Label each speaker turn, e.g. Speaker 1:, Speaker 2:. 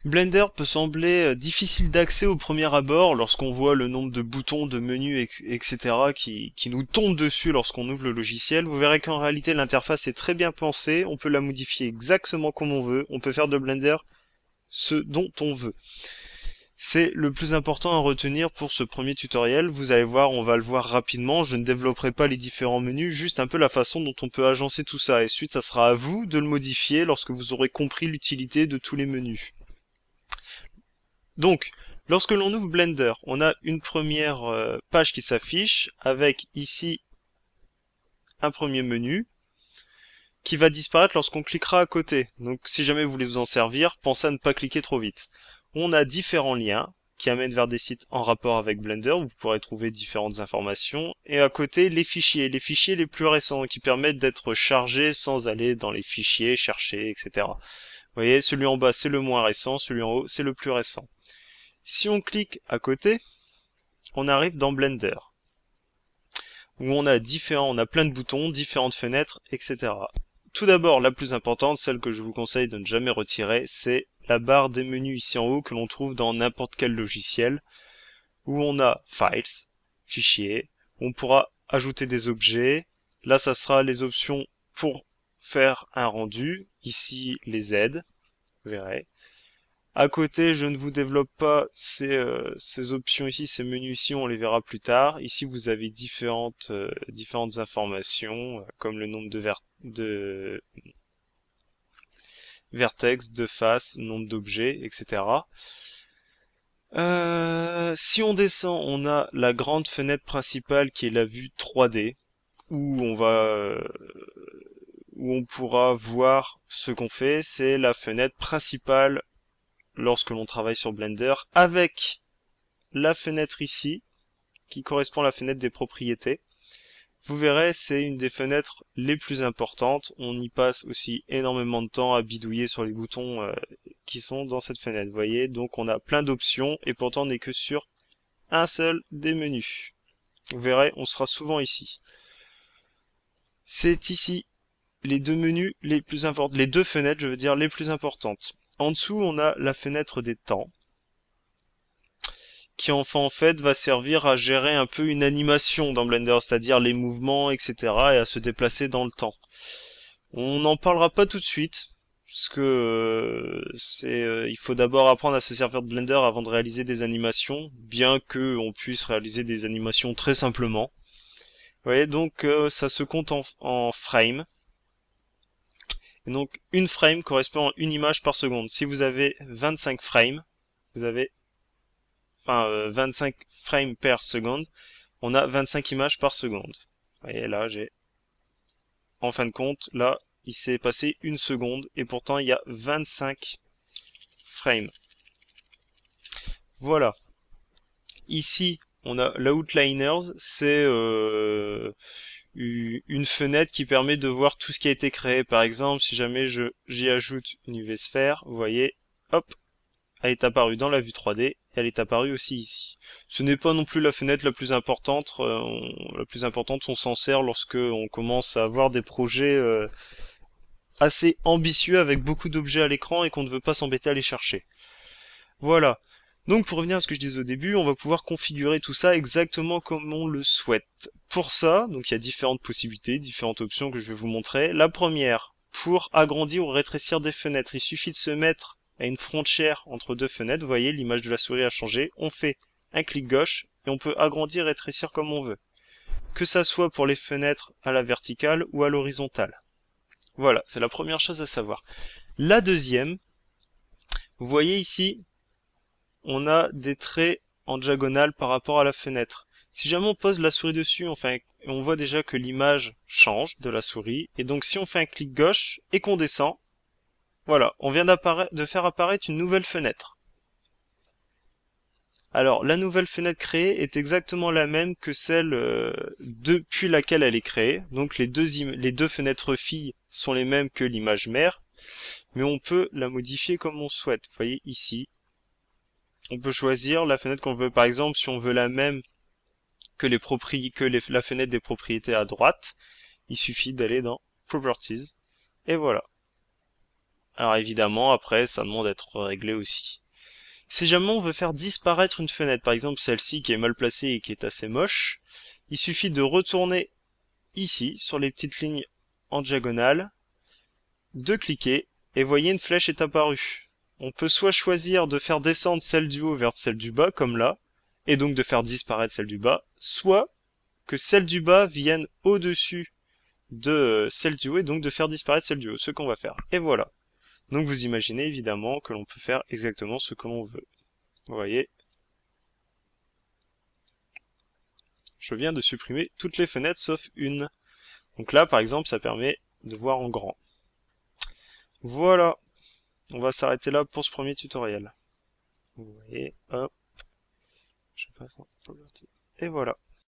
Speaker 1: Blender peut sembler difficile d'accès au premier abord lorsqu'on voit le nombre de boutons, de menus, etc. qui nous tombent dessus lorsqu'on ouvre le logiciel. Vous verrez qu'en réalité l'interface est très bien pensée, on peut la modifier exactement comme on veut, on peut faire de Blender ce dont on veut. C'est le plus important à retenir pour ce premier tutoriel. Vous allez voir, on va le voir rapidement. Je ne développerai pas les différents menus, juste un peu la façon dont on peut agencer tout ça. Et ensuite, ça sera à vous de le modifier lorsque vous aurez compris l'utilité de tous les menus. Donc, lorsque l'on ouvre Blender, on a une première page qui s'affiche avec ici un premier menu qui va disparaître lorsqu'on cliquera à côté. Donc si jamais vous voulez vous en servir, pensez à ne pas cliquer trop vite. On a différents liens qui amènent vers des sites en rapport avec Blender, où vous pourrez trouver différentes informations, et à côté les fichiers les plus récents qui permettent d'être chargés sans aller dans les fichiers, chercher, etc. Vous voyez, celui en bas c'est le moins récent, celui en haut c'est le plus récent. Si on clique à côté, on arrive dans Blender, où on a plein de boutons, différentes fenêtres, etc. Tout d'abord, la plus importante, celle que je vous conseille de ne jamais retirer, c'est la barre des menus ici en haut que l'on trouve dans n'importe quel logiciel, où on a Files, Fichiers, on pourra ajouter des objets. Là, ça sera les options pour faire un rendu. Ici, les aides, vous verrez. À côté, je ne vous développe pas ces options ici, ces menus ici, on les verra plus tard. Ici, vous avez différentes informations, comme le nombre de vertex, de faces, nombre d'objets, etc. Si on descend, on a la grande fenêtre principale qui est la vue 3D, où où on pourra voir ce qu'on fait. C'est la fenêtre principale lorsque l'on travaille sur Blender, avec la fenêtre ici, qui correspond à la fenêtre des propriétés. Vous verrez, c'est une des fenêtres les plus importantes. On y passe aussi énormément de temps à bidouiller sur les boutons qui sont dans cette fenêtre. Vous voyez, donc on a plein d'options et pourtant on n'est que sur un seul des menus. Vous verrez, on sera souvent ici. C'est ici les deux menus les plus importants, les deux fenêtres, je veux dire, les plus importantes. En dessous, on a la fenêtre des temps, qui en fait va servir à gérer un peu une animation dans Blender, c'est-à-dire les mouvements, etc., et à se déplacer dans le temps. On n'en parlera pas tout de suite, parce que il faut d'abord apprendre à se servir de Blender avant de réaliser des animations, bien que on puisse réaliser des animations très simplement. Vous voyez, donc ça se compte en frames. Et donc une frame correspond à une image par seconde. Si vous avez 25 frames, vous avez 25 frames per seconde, on a 25 images par seconde. Vous voyez, là, en fin de compte, là, il s'est passé une seconde, et pourtant, il y a 25 frames. Voilà. Ici, on a l'Outliners, c'est une fenêtre qui permet de voir tout ce qui a été créé. Par exemple, si jamais j'y ajoute une UV sphère, vous voyez, hop, elle est apparue dans la vue 3D, et elle est apparue aussi ici. Ce n'est pas non plus la fenêtre la plus importante. On s'en sert lorsque on commence à avoir des projets assez ambitieux avec beaucoup d'objets à l'écran et qu'on ne veut pas s'embêter à les chercher. Voilà. Donc pour revenir à ce que je disais au début, on va pouvoir configurer tout ça exactement comme on le souhaite. Pour ça, donc il y a différentes possibilités, différentes options que je vais vous montrer. La première, pour agrandir ou rétrécir des fenêtres, il suffit de se mettre à une frontière entre deux fenêtres. Vous voyez, l'image de la souris a changé. On fait un clic gauche et on peut agrandir et rétrécir comme on veut. Que ça soit pour les fenêtres à la verticale ou à l'horizontale. Voilà, c'est la première chose à savoir. La deuxième, vous voyez ici, on a des traits en diagonale par rapport à la fenêtre. Si jamais on pose la souris dessus, enfin, on voit déjà que l'image change de la souris. Et donc si on fait un clic gauche et qu'on descend, voilà, on vient de faire apparaître une nouvelle fenêtre. Alors, la nouvelle fenêtre créée est exactement la même que celle depuis laquelle elle est créée. Donc les deux fenêtres filles sont les mêmes que l'image mère, mais on peut la modifier comme on souhaite. Vous voyez ici, on peut choisir la fenêtre qu'on veut. Par exemple, si on veut la même que la fenêtre des propriétés à droite, il suffit d'aller dans Properties, et voilà. Alors évidemment, après, ça demande d'être réglé aussi. Si jamais on veut faire disparaître une fenêtre, par exemple celle-ci qui est mal placée et qui est assez moche, il suffit de retourner ici, sur les petites lignes en diagonale, de cliquer, et voyez une flèche est apparue. On peut soit choisir de faire descendre celle du haut vers celle du bas, comme là, et donc de faire disparaître celle du bas, soit que celle du bas vienne au-dessus de celle du haut, et donc de faire disparaître celle du haut, ce qu'on va faire. Et voilà. Donc vous imaginez évidemment que l'on peut faire exactement ce que l'on veut. Vous voyez, je viens de supprimer toutes les fenêtres sauf une. Donc là, par exemple, ça permet de voir en grand. Voilà, on va s'arrêter là pour ce premier tutoriel. Vous voyez, hop, je passe en... Et voilà.